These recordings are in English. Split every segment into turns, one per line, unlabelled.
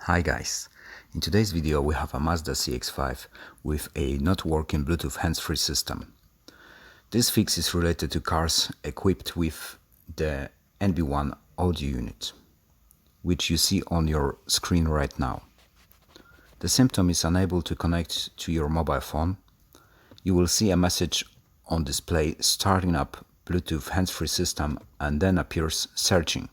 Hi guys, in today's video we have a Mazda CX5 with a not working Bluetooth hands-free system. This fix is related to cars equipped with the NB1 Audio Unit, which you see on your screen right now. The symptom is unable to connect to your mobile phone. You will see a message on display starting up Bluetooth hands-free system and then appears searching.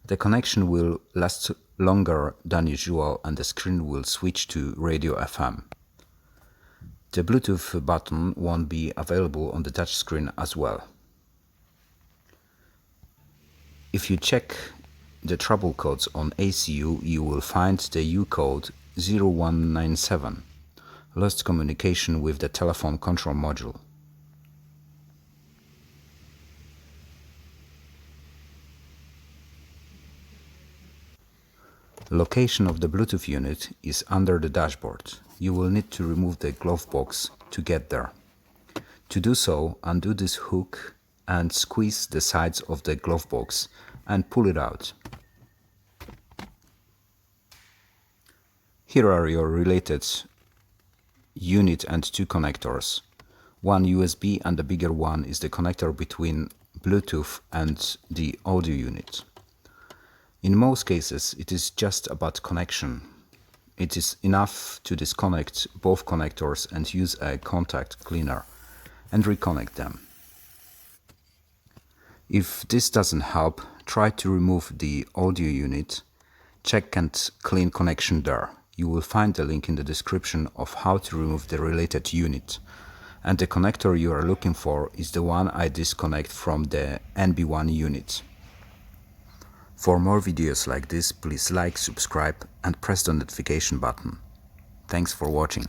The connection will last longer than usual and the screen will switch to radio FM. The Bluetooth button won't be available on the touchscreen as well. If you check the trouble codes on ACU, you will find the U code 0197, lost communication with the telephone control module. Location of the Bluetooth unit is under the dashboard. You will need to remove the glove box to get there. To do so, undo this hook and squeeze the sides of the glove box and pull it out. Here are your related unit and two connectors. One USB and the bigger one is the connector between Bluetooth and the audio unit. In most cases, it is just about connection. It is enough to disconnect both connectors and use a contact cleaner and reconnect them. If this doesn't help, try to remove the audio unit, check and clean connection there. You will find the link in the description of how to remove the related unit. And the connector you are looking for is the one I disconnect from the NB1 unit. For more videos like this, please like, subscribe and press the notification button. Thanks for watching.